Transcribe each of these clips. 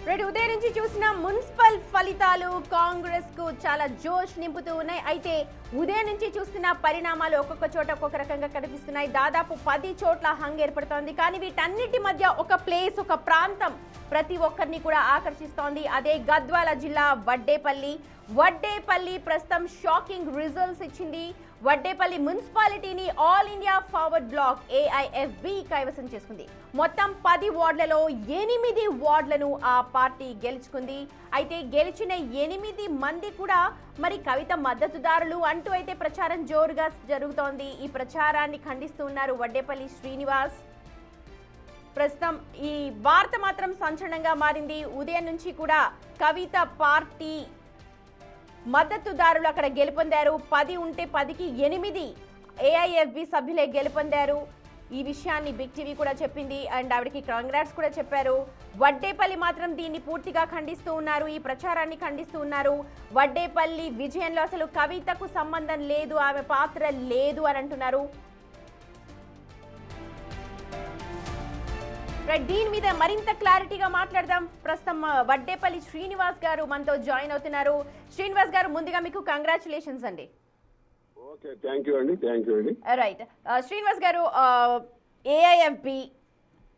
రేపు ఉదయం నుంచి చూసిన మున్సిపల్ ఫలితాలు కాంగ్రెస్ కు చాలా జోష్ నింపుతూ ఉన్నాయి. అయితే ఉదయం నుంచి చూస్తున్న పరిణామాలు ఒక్కొక్క చోట ఒక్కొక్క రకంగా కనిపిస్తున్నాయి. దాదాపు 10 చోట్ల హంగ్ ఏర్పడుతోంది. కానీ వీటన్నిటి మధ్య ఒక ప్లేస్, ఒక ప్రాంతం ప్రతి ఒక్కరిని కూడా ఆకర్షిస్తోంది. అదే గద్వాల జిల్లా వడ్డేపల్లి ప్రస్తుతం షాకింగ్ రిజల్ట్స్ ఇచ్చింది. వడ్డేపల్లి మున్సిపాలిటీని all India forward bloc AIFB కైవసం చేసుకుంది. మొత్తం 10 వార్డులలో 8 వార్డులను ఆ పార్టీ గెలుచుకుంది. అయితే గెలిచిన 8 మంది కూడా మరి కవిత మద్దతుదారులు అంటూ అయితే ప్రచారం జోరుగా జరుగుతోంది. ఈ ప్రచారాన్ని ఖండిస్తూ ఉన్నారు వడ్డేపల్లి శ్రీనివాస్. ప్రస్తుతం ఈ వార్త మాత్రం సంచలనంగా మారింది. ఉదయం నుంచి కూడా కవిత పార్టీ మద్దతుదారులు అక్కడ గెలుపొందారు. 10 ఉంటే 10కి 8 AIFB సభ్యులే గెలుపొందారు. ఈ విషయాన్ని బిగ్ టీవీ కూడా చెప్పింది అండ్ ఆవిడకి కాంగ్రాట్స్ కూడా చెప్పారు. వడ్డేపల్లి మాత్రం దీన్ని పూర్తిగా ఖండిస్తూ ఉన్నారు. ఈ ప్రచారాన్ని ఖండిస్తూ ఉన్నారు. వడ్డేపల్లి విజయంలో అసలు కవితకు సంబంధం లేదు, ఆమె పాత్ర లేదు అని అంటున్నారు. దీని మీద మరింత క్లారిటీగా మాట్లాడదాం. ప్రస్తుతం వడ్డేపల్లి శ్రీనివాస్ గారు మనతో జాయిన్ అవుతున్నారు. శ్రీనివాస్ గారు, ముందుగా మీకు కంగ్రాచులేషన్స్ అండి. ఓకే, థ్యాంక్ యూ అండి. రైట్, శ్రీనివాస్ గారు, AIFB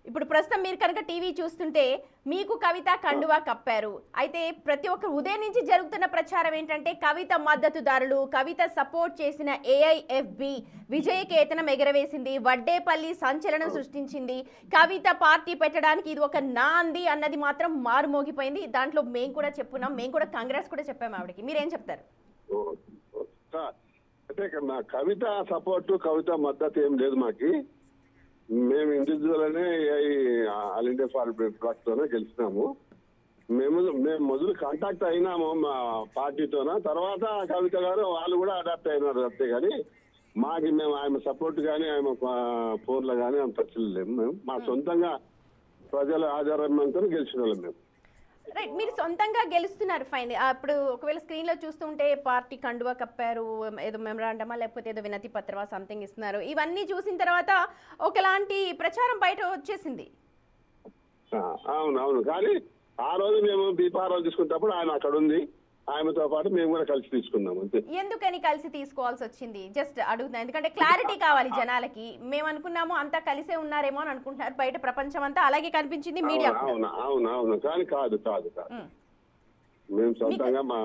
ఇప్పుడు ప్రస్తుతం మీరు కనుక టీవీ చూస్తుంటే మీకు కవిత కండువా కప్పారు. అయితే ప్రతి ఒక్కరు ఉదయం నుంచి జరుగుతున్న ప్రచారం ఏంటంటే కవిత మద్దతుదారులు, కవిత సపోర్ట్ చేసిన AIFB విజయకేతనం ఎగరవేసింది. వడ్డేపల్లి సంచలనం సృష్టించింది. కవిత పార్టీ పెట్టడానికి ఇది ఒక నాంది అన్నది మాత్రం మారుమోగిపోయింది. దాంట్లో మేము కూడా చెప్పున్నాం, మేము కూడా కాంగ్రెస్ కూడా చెప్పాము ఆవిడకి. మీరేం చెప్తారు? అంటే నా కవిత సపోర్ట్, కవిత మద్దతు ఏం లేదు మాకి. మేము ఇండివిజువల్ అనే ఆల్ ఇండియా ఫార్వర్డ్ బ్లాక్ తోనే గెలిచినాము. మేము మొదలు కాంటాక్ట్ అయినాము మా పార్టీతోన. తర్వాత కవిత గారు వాళ్ళు కూడా అడాప్ట్ అయినారు అంతే. కానీ మేము ఆమె సపోర్ట్ కానీ ఆమె ఫోన్లో కానీ అంత వచ్చలేము. మేము మా సొంతంగా ప్రజల ఆధారంతో గెలిచిన వాళ్ళం మేము. రైట్, మీరు సొంతంగా గెలుస్తున్నారు, ఫైన్. అప్పుడు ఒకవేళ స్క్రీన్ లో చూస్తుంటే పార్టీ కండువా కప్పారు, ఏదో మెమరాండమా లేకపోతే ఏదో వినతి పత్రమా సంథింగ్ ఇస్తున్నారు. ఇవన్నీ చూసిన తర్వాత ఒకలాంటి ప్రచారం బయట వచ్చేసింది. అవును, కానీ ఆ రోజు మేము దీపారాలు తీసుకున్నప్పుడు ఆయన అక్కడ ఉంది. ఆయనతో పాటు మేము కూడా కలిసి తీసుకున్నాం అంతే. ఎందుకని కలిసి తీసుకోవాల్సి వచ్చింది జస్ట్ అడుగుతున్నా, ఎందుకంటే క్లారిటీ కావాలి జనాలకి. మేము అనుకున్నాము అంతా కలిసే ఉన్నారేమో అని అనుకుంటున్నారు, బయట ప్రపంచం అంతా అలాగే కనిపించింది మీడియా. అవును, కానీ కాదు. మేము సొంతంగా మా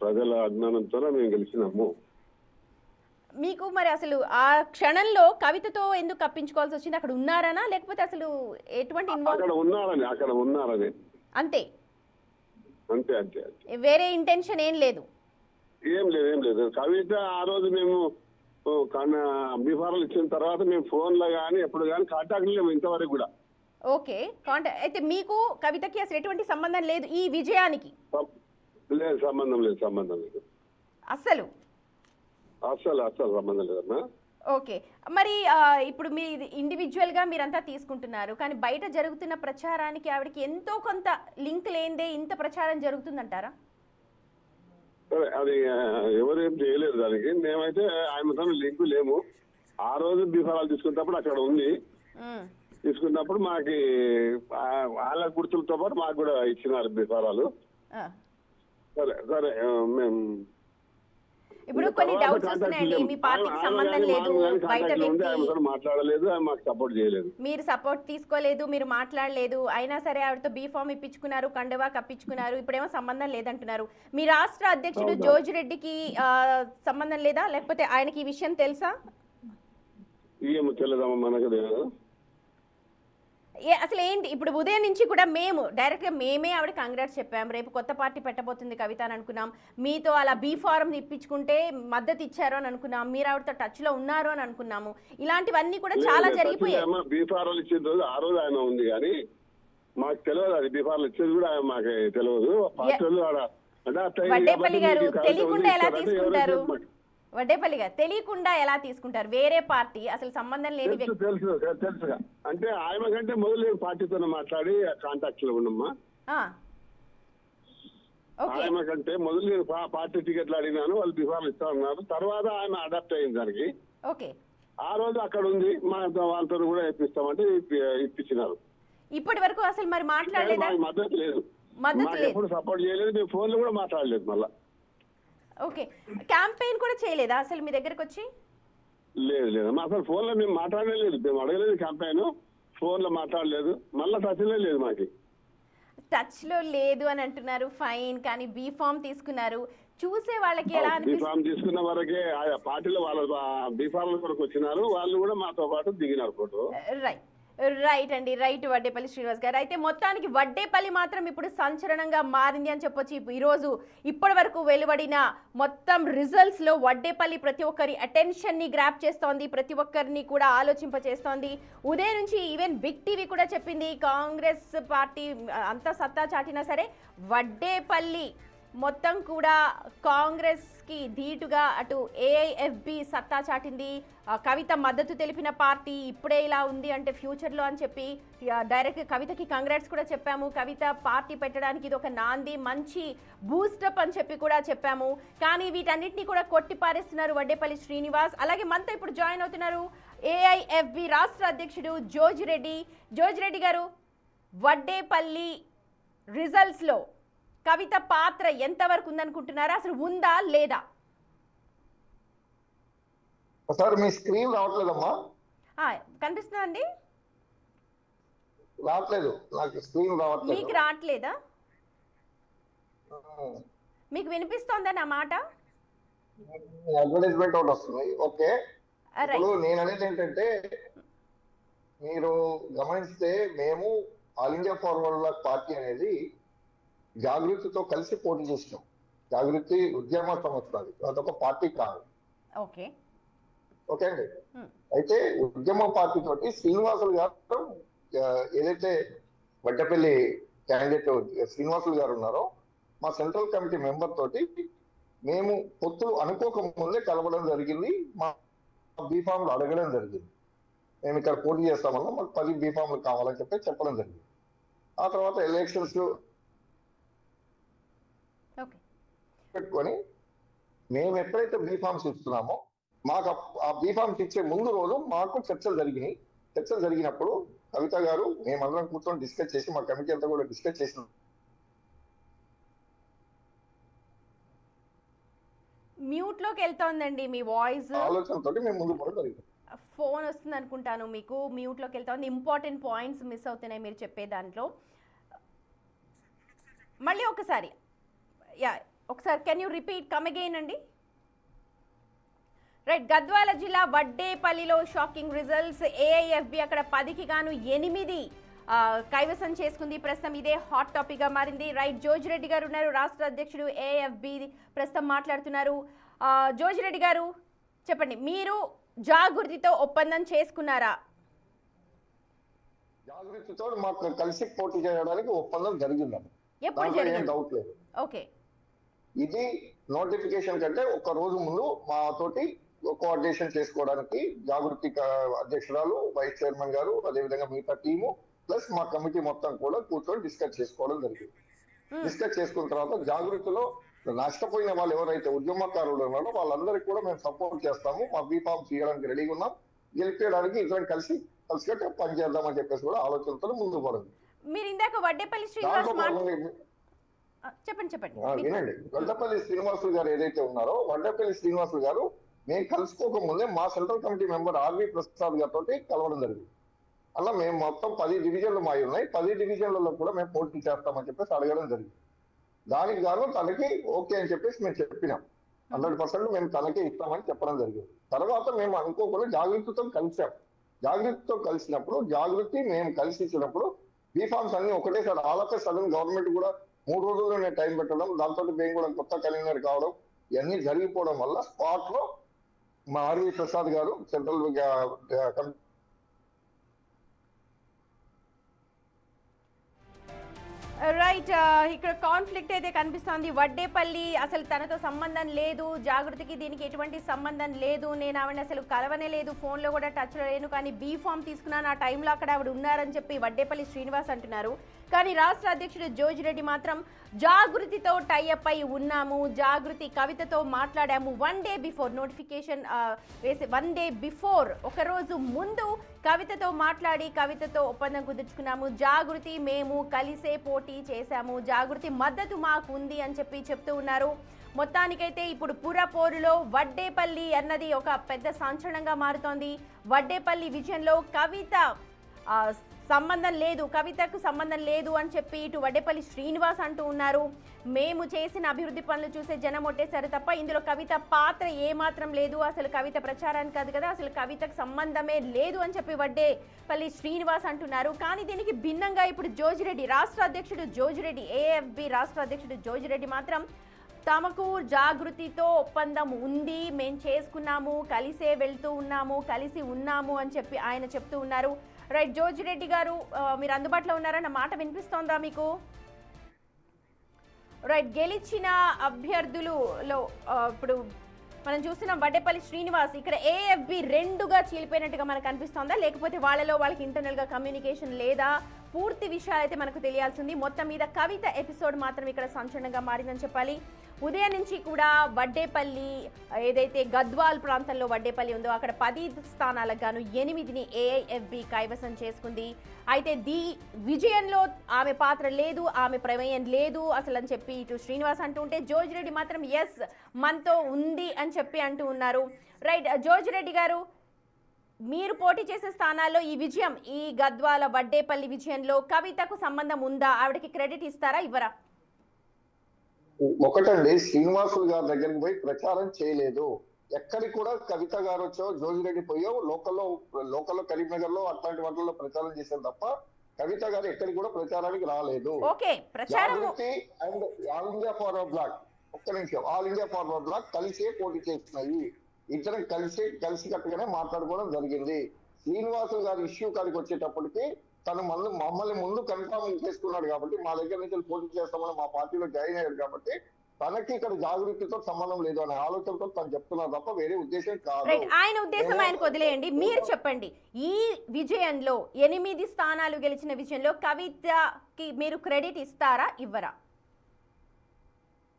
ప్రజల అభిమానంతో మేము గెలిచినాము. మీకు మరి అసలు ఆ క్షణంలో కవితతో ఎందుకు కప్పించుకోవాల్సి వచ్చింది? అక్కడ ఉన్నారనా లేకపోతే అసలు ఎటువంటి అక్కడ ఉన్నారని అంతే? అంతే. వేరే ఇంటెన్షన్ ఏం లేదు? ఏం లేదు. కవిత ఆ రోజు మేము బీఫారాలు ఇచ్చిన తర్వాత మేము ఫోన్లో కానీ ఎప్పుడు కానీ కాంటాక్ట్ లేము ఇంతవరకు కూడా. ఓకే, కాంటాక్ట్ అయితే మీకు కవితకి అసలు ఎటువంటి సంబంధం లేదు ఈ విజయానికి? లేదు, సంబంధం లేదు అసలు సంబంధం లేదమ్మా. ఓకే, మరి ఇప్పుడు మీ ఇండివిజువల్ గా మీరంతా తీసుకుంటున్నారు, కానీ బయట జరుగుతున్న ప్రచారానికి ఆవిడకి ఎంతో కొంత లింక్ లేనిదే ఇంత ప్రచారం జరుగుతుందంటారా? అది ఎవరేం చేయలేదు దానికి. మేమైతే ఆయనతో లింకు లేము. ఆ రోజు బీఫారాలు తీసుకున్నప్పుడు అక్కడ ఉంది. తీసుకున్నప్పుడు మాకి వాళ్ళ గుర్తులతో పాటు మాకు కూడా ఇచ్చినారు బీఫారాలు. సరే మేము ఇప్పుడు కొన్ని డౌట్స్ వస్తున్నాయండి. మీ పార్టీకి సంబంధం లేదు, బయట మాట్లాడలేదు, మాకు సపోర్ట్ చేయలేదు, మీరు సపోర్ట్ తీసుకోలేదు, మీరు మాట్లాడలేదు, అయినా సరే ఆవిడతో బీ ఫామ్ ఇప్పించుకున్నారు, కండువా కప్పించుకున్నారు, ఇప్పుడేమో సంబంధం లేదంటున్నారు. మీ రాష్ట్ర అధ్యక్షుడు జోర్జ్ రెడ్డికి సంబంధం లేదా, లేకపోతే ఆయనకి ఈ విషయం తెలుసా? ఏమో తెలియదమ్మా, మనకు తెలియదు. అసలు ఏంటి ఇప్పుడు ఉదయం నుంచి కూడా మేము డైరెక్ట్గా మేమే ఆవిడ కాంగ్రెస్ చెప్పాం, రేపు కొత్త పార్టీ పెట్టబోతుంది కవిత అని అనుకున్నాం. మీతో అలా బీ ఫారం ఇప్పించుకుంటే మద్దతు ఇచ్చారు అని అనుకున్నాం, మీరు ఆవిడతో టచ్ లో ఉన్నారు అని అనుకున్నాము. ఇలాంటివన్నీ కూడా చాలా జరిగిపోయాయి. బీ ఫారాలు ఇచ్చిన రోజు ఆ రోజు ఆయన ఉంది, కానీ మాకు తెలియదు. అది బీ ఫారాలు ఇచ్చేది కూడా మాకు తెలియదు. వడ్డేపల్లి గారు తెలియకుండా ఎలా తీసుకుంటారు? వడ్డేపల్లి గారు తెలియకుండా ఎలా తీసుకుంటారు? వేరే పార్టీ, అసలు సంబంధం లేని వ్యక్తి. తెలుసుగా అంటే ఆయన కంటే మొదలు పార్టీతో మాట్లాడి కాంటాక్ట్ లో ఉన్నమ్మా. ఆయన కంటే మొదలు నేను పార్టీ టికెట్లు అడిగినాను, వాళ్ళు బిఫార్లు ఇస్తా ఉన్నారు. తర్వాత ఆయన అడాప్ట్ అయింది దానికి. ఆ రోజు అక్కడ ఉంది, మా వాళ్ళతో కూడా ఇప్పిస్తామంటే ఇప్పించినారు. ఇప్పటి వరకు అసలు మరి మాట్లాడలేదా? మద్దతు లేదు. మద్దతు మాకు లేదు. ఎప్పుడు సపోర్ట్ చేయలేదు, మేము ఫోన్లో కూడా మాట్లాడలేదు మళ్ళా. ఓకే, క్యాంపెయిన్ కూడా చేయలేదా అసలు మీ దగ్గరకు వచ్చి? లేదు మా అసలు ఫోన్లో మేము మాట్లాడలేదు, మేము అడగలేదు క్యాంపెయిన్, ఫోన్లో మాట్లాడలేదు, మళ్ళీ టచ్లే లేదు మాకు. టచ్లో లేదు అని అంటున్నారు, ఫైన్. కానీ బీ ఫామ్ తీసుకున్నారు, చూసే వాళ్ళకి ఎలా బీఫామ్ అనిపిస్తుంది? తీసుకున్న వరకే ఆయా పార్టీలో వాళ్ళ బీఫామ్ వరకు వచ్చినారు, వాళ్ళు కూడా మాతో పాటు దిగినారు ఫోటో. రైట్ అండి, రైట్ వడ్డేపల్లి శ్రీనివాస్ గారు. అయితే మొత్తానికి వడ్డేపల్లి మాత్రం ఇప్పుడు సంచలనంగా మారింది అని చెప్పొచ్చు. ఈరోజు ఇప్పటి వరకు వెలువడిన మొత్తం రిజల్ట్స్లో వడ్డేపల్లి ప్రతి ఒక్కరి అటెన్షన్ని గ్రాప్ చేస్తోంది, ప్రతి ఒక్కరిని కూడా ఆలోచింపచేస్తోంది. ఉదయం నుంచి ఈవెన్ బిగ్ టీవీ కూడా చెప్పింది, కాంగ్రెస్ పార్టీ అంతా సత్తా చాటినా సరే వడ్డేపల్లి మొత్తం కూడా కాంగ్రెస్కి ధీటుగా అటు ఏఐఎఫ్బి సత్తా చాటింది. కవిత మద్దతు తెలిపిన పార్టీ ఇప్పుడే ఇలా ఉంది అంటే ఫ్యూచర్లో అని చెప్పి డైరెక్ట్ కవితకి కంగ్రాట్స్ కూడా చెప్పాము. కవిత పార్టీ పెట్టడానికి ఇది ఒక నాంది, మంచి బూస్టప్ అని చెప్పి కూడా చెప్పాము. కానీ వీటన్నిటిని కూడా కొట్టిపారేస్తున్నారు వడ్డేపల్లి శ్రీనివాస్. అలాగే మనతో ఇప్పుడు జాయిన్ అవుతున్నారు ఏఐఎఫ్బి రాష్ట్ర అధ్యక్షుడు జోజిరెడ్డి గారు. వడ్డేపల్లి రిజల్ట్స్లో కవిత పాత్ర ఎంతవరకు ఉందనుకుంటున్నారా? అసలు ఉందా లేదా? సార్ మీ స్క్రీన్ రావట్లేదమ్మా. కనిపిస్తుందా అండి? రావట్లేదు, నాకు స్క్రీన్ రావట్లేదు. మీకు రావట్లేదా? మీకు వినిపిస్తోందా నా మాట? అడ్వర్టైజ్మెంట్ ఒకటి వస్తుంది. ఓకే, ఇప్పుడు నేను అనేది ఏంటంటే, మీరు గమనిస్తే మేము ఆల్ ఇండియా ఫార్వర్డ్ పార్టీ అనేది జాగృతితో కలిసి పోటీ చేసినాం. జాగృతి ఉద్యమ సంస్థది, అదొక పార్టీ కాదు. ఓకే అండి. అయితే ఉద్యమ పార్టీ తోటి శ్రీనివాసులు గారు ఏదైతే వడ్డపల్లి క్యాండిడేట్ శ్రీనివాసులు గారు ఉన్నారో, మా సెంట్రల్ కమిటీ మెంబర్ తోటి మేము పొత్తులు అనుకోక ముందే కలవడం జరిగింది. మా బీఫామ్లు అడగడం జరిగింది. మేము ఇక్కడ పోటీ చేస్తామన్నా మాకు 10 బీఫామ్లు కావాలని చెప్పి చెప్పడం జరిగింది. ఆ తర్వాత ఎలక్షన్స్ పెట్టుకొని మేము ఎప్పుడైతే బీఫామ్స్ ఇస్తున్నామో, మాకు ఆ బీఫామ్స్ ఇచ్చే ముందు రోజు మాకు చర్చలు జరిగినాయి. చర్చలు జరిగినప్పుడు కవిత గారు మేమందరం కూర్చొని డిస్కస్ చేసి, మా కమిటీ అంతా కూడా డిస్కస్ చేసిన మ్యూట్ లోకి వెళ్తోందండి మీ వాయిస్. ఆలోచనతో మేము ముందు పోవడం జరిగింది. ఫోన్ వస్తుంది అనుకుంటాను మీకు, మ్యూట్ లోకి వెళ్తోంది. ఇంపార్టెంట్ పాయింట్స్ మిస్ అవుతున్నాయి మీరు చెప్పే దాంట్లో. మళ్ళీ ఒకసారి can you repeat, come again అండి. రైట్, గద్వాల జిల్లా వడ్డేపల్లిలో షాకింగ్ రిజల్ట్స్. ఏఐఎఫ్బి అక్కడ 10కి గాను 8 కైవసం చేసుకుంది. ప్రస్తుతం ఇదే హాట్ టాపిక్ గా మారింది. రైట్, జోజిరెడ్డి గారు ఉన్నారు, రాష్ట్ర అధ్యక్షుడు ఏఐఎఫ్బి, ప్రస్తుతం మాట్లాడుతున్నారు. జోజిరెడ్డి గారు చెప్పండి, మీరు జాగృతితో ఒప్పందం చేసుకున్నారా? జాగృతితో మాకు కలిసి పోటీ చేయడానికి ఒప్పందం జరిగిందండి. ఎప్పుడు జరిగింది? డౌట్ లేదు. ఓకే, ఇది నోటిఫికేషన్ కంటే ఒక రోజు ముందు మా తోటి కోఆర్డినేషన్ చేసుకోవడానికి జాగృతి అధ్యక్షురాలు, వైస్ చైర్మన్ గారు, అదేవిధంగా మిగతా టీము ప్లస్ మా కమిటీ మొత్తం కూడా కూర్చొని డిస్కస్ చేసుకోవడం జరిగింది. డిస్కస్ చేసుకున్న తర్వాత జాగృతిలో నష్టపోయిన వాళ్ళు ఎవరైతే ఉద్యమకారులు ఉన్నారో వాళ్ళందరికీ కూడా మేము సపోర్ట్ చేస్తాము, మా బీఫామ్ చేయడానికి రెడీగా ఉన్నాం, గెలిపేయడానికి ఇద్దరం కలిసికట్టుగా పనిచేద్దామని చెప్పేసి కూడా ఆలోచనతో ముందుకు పడింది. మీరు ఇందాక వడ్డేపల్లి శ్రీనివాస్ చెప్పండి. వినండి, వడ్డపల్లి శ్రీనివాసులు గారు ఏదైతే ఉన్నారో, వడ్డపల్లి శ్రీనివాసులు గారు మేము కలుసుకోక ముందే మా central committee member R V Prasad గారితో కలవడం జరిగింది. అలా మేము మొత్తం 10 డివిజన్లు మావి ఉన్నాయి, 10 డివిజన్లలో కూడా మేము పోటీ చేస్తామని చెప్పేసి అడగడం జరిగింది. దానికి గాను తనకి ఓకే అని చెప్పేసి మేము చెప్పినాం. 100% మేము తనకే ఇస్తామని చెప్పడం జరిగింది. తర్వాత మేము అనుకోకుండా జాగృతితో కలిసాం. జాగృతితో కలిసినప్పుడు మేము కలిసి ఇచ్చినప్పుడు బీఫామ్స్ అన్ని ఒకటేసారి all of a sudden government కూడా 3 రోజుల్లోనే టైం పెట్టడం, దాంతో మేము కూడా కొత్త కన్వీనర్ కావడం, ఇవన్నీ జరిగిపోవడం వల్ల స్పాట్ లో మా ఆర్వి ప్రసాద్ గారు సెంట్రల్ రైట్, ఇక్కడ కాన్ఫ్లిక్ట్ అయితే కనిపిస్తోంది. వడ్డేపల్లి అసలు తనతో సంబంధం లేదు, జాగృతికి దీనికి ఎటువంటి సంబంధం లేదు, నేను ఆవిడ అసలు కలవనే లేదు, ఫోన్లో కూడా టచ్లో లేను, కానీ బీ ఫామ్ తీసుకున్నాను, ఆ టైంలో అక్కడ ఆవిడ ఉన్నారని చెప్పి వడ్డేపల్లి శ్రీనివాస్ అంటున్నారు. కానీ రాష్ట్ర అధ్యక్షుడు జోజిరెడ్డి మాత్రం జాగృతితో టైఅప్ అయి ఉన్నాము, జాగృతి కవితతో మాట్లాడాము, 1 డే బిఫోర్ నోటిఫికేషన్ వేసి 1 డే బిఫోర్ ఒకరోజు ముందు కవితతో మాట్లాడి కవితతో ఒప్పందం కుదుర్చుకున్నాము, జాగృతి మేము కలిసే పోటీ చేశాము, జాగృతి మద్దతు మాకు ఉంది అని చెప్తూ ఉన్నారు. మొత్తానికైతే ఇప్పుడు పురపోరులో వడ్డేపల్లి అన్నది ఒక పెద్ద సంచలనంగా మారుతోంది. వడ్డేపల్లి విజయంలో కవితకు సంబంధం లేదు అని చెప్పి ఇటు వడ్డేపల్లి శ్రీనివాస్ అంటూ ఉన్నారు. మేము చేసిన అభివృద్ధి పనులు చూసే జనం ఒట్టేశారు తప్ప ఇందులో కవిత పాత్ర ఏమాత్రం లేదు, అసలు కవిత ప్రచారానికి కాదు కదా, అసలు కవితకు సంబంధమే లేదు అని చెప్పి వడ్డేపల్లి శ్రీనివాస్ అంటున్నారు. కానీ దీనికి భిన్నంగా ఇప్పుడు జోజిరెడ్డి రాష్ట్ర అధ్యక్షుడు జోజిరెడ్డి ఏఎఫ్బి రాష్ట్ర అధ్యక్షుడు జోజిరెడ్డి మాత్రం తమకు జాగృతితో ఒప్పందం ఉంది, మేము చేసుకున్నాము, కలిసే వెళ్తూ ఉన్నాము, కలిసి ఉన్నాము అని చెప్పి ఆయన చెప్తూ ఉన్నారు. రైట్, జోజిరెడ్డి గారు మీరు అందుబాటులో ఉన్నారా? నా మాట వినిపిస్తోందా మీకు? రైట్, గెలిచిన అభ్యర్థులలో ఇప్పుడు మనం చూస్తున్నాం వడ్డేపల్లి శ్రీనివాస్ ఇక్కడ ఏఎఫ్బి 2గా చీలిపోయినట్టుగా మనకు అనిపిస్తోందా, లేకపోతే వాళ్ళకి ఇంటర్నల్గా కమ్యూనికేషన్ లేదా? పూర్తి విషయాలు అయితే మనకు తెలియాల్సింది. మొత్తం మీద కవిత ఎపిసోడ్ మాత్రం ఇక్కడ సంచలనంగా మారిందని చెప్పాలి. ఉదయం నుంచి కూడా వడ్డేపల్లి ఏదైతే గద్వాల్ ప్రాంతంలో వడ్డేపల్లి ఉందో అక్కడ 10 స్థానాలకు గాను 8ని ఏఐఎఫ్బి కైవసం చేసుకుంది. అయితే విజయంలో ఆమె పాత్ర లేదు, ఆమె ప్రమేయం లేదు అసలు అని చెప్పి ఇటు శ్రీనివాస్ అంటూ ఉంటే జోజిరెడ్డి మాత్రం ఎస్ మనతో ఉంది అని చెప్పి అంటూ ఉన్నారు. రైట్, జోజిరెడ్డి గారు మీరు పోటీ చేసే స్థానాల్లో ఈ విజయం, ఈ గద్వాల వడ్డేపల్లి విజయంలో కవితకు సంబంధం ఉందా? ఆవిడకి క్రెడిట్ ఇస్తారా, ఇవ్వరా? ఒకటండి, శ్రీనివాసులు గారి దగ్గరికి పోయి ప్రచారం చేయలేదు. ఎక్కడికి కూడా కవిత గారు వచ్చో జోజిరెడ్డి పోయో లోకల్లో కరీంనగర్ లో అట్లాంటి వాటిల్లో ప్రచారం చేశారు తప్ప కవిత గారు ఎక్కడికి కూడా ప్రచారానికి రాలేదు. And All India forward Bloc, ఒక్క నిమిషం, ఆల్ ఇండియా ఫార్వర్డ్ బ్లాక్ కలిసే పోటీ చేస్తున్నాయి. ఇద్దరం కలిసి కట్టుగానే మాట్లాడుకోవడం జరిగింది. శ్రీనివాసులు గారి ఇష్యూ కాడికి వచ్చేటప్పటికి తను మమ్మల్ని ముందు కన్ఫర్మ్ చేసుకున్నాడు కాబట్టి మా దగ్గర నుంచి పోటీ చేస్తామని మా పార్టీలో జాయిన్ అయ్యాడు కాబట్టి తనకి ఇక్కడ జాగృతితో సంబంధం లేదు అనే ఆలోచనతో తను చెప్తున్నారు తప్ప వేరే ఉద్దేశం కాదు. ఆయన ఉద్దేశం ఆయనకు వదిలేయండి, మీరు చెప్పండి. ఈ విజయంలో 8 స్థానాలు గెలిచిన విజయంలో కవితకి మీరు క్రెడిట్ ఇస్తారా, ఇవ్వరా?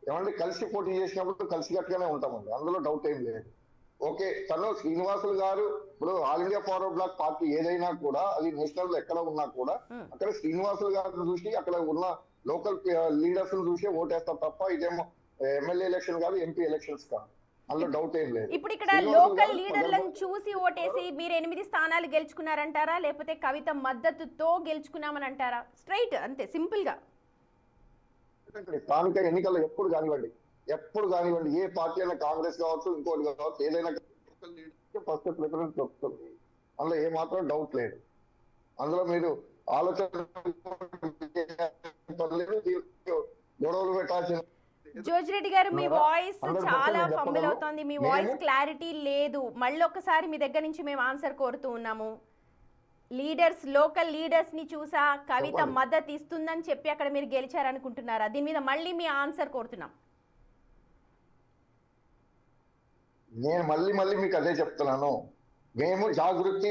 ఏమంటే కలిసి పోటీ చేసినప్పుడు కలిసి కట్టుగానే ఉంటామండి, అందులో డౌట్ ఏం లేదు. ఓకే, తను శ్రీనివాసులు గారు ఇప్పుడు All India forward black party ఏదైనా కూడా అది నేషనల్ ఎక్కడ ఉన్నా కూడా అక్కడ శ్రీనివాసులు గారిని చూసి అక్కడ ఉన్న లోకల్ లీడర్స్ చూసి ఓటేస్తారు తప్ప ఇదేమో ఎమ్మెల్యే ఎలక్షన్ కాదు, ఎంపీ ఎలక్షన్స్ కాదు, అందులో డౌట్ ఏం లేదు. ఇప్పుడు ఇక్కడ లోకల్ లీడర్లను చూసి ఓటేసి మీరు 8 స్థానాలు గెలుచుకున్నారంటారా, లేకపోతే కవిత మద్దతుతో గెలుచుకున్నామని అంటారా? స్ట్రైట్ అంతే, సింపుల్ గా. స్థానిక ఎన్నికల్లో ఎప్పుడు కానివ్వండి ఏ పార్టీ అయినా, కాంగ్రెస్ కావచ్చు ఇంకోటి కావచ్చు, ఏదైనా ఫస్ట్ ప్రిఫరెన్స్ వస్తుంది, అందులో ఏ మాత్రం డౌట్ లేదు. అందులో మీరు ఆలోచన గొడవలు పెట్టాల్సిన. జోజిరెడ్డి గారు మీ వాయిస్ చాలా ఫంబుల్ అవుతోంది, మీ వాయిస్ క్లారిటీ లేదు. మళ్ళీ ఒక్కసారి మీ దగ్గర నుంచి మేము ఆన్సర్ కోరుతూ ఉన్నాము. లోకల్ లీడర్స్ ని చూసా కవిత మద్దతు ఇస్తుందని చెప్పి అక్కడ మీరు గెలిచారనుకుంటున్నారా? దీని మీద మళ్ళీ మీ ఆన్సర్ కోరుతున్నాం. నేను మళ్ళీ మీకు అదే చెప్తున్నాను. మేము జాగృతి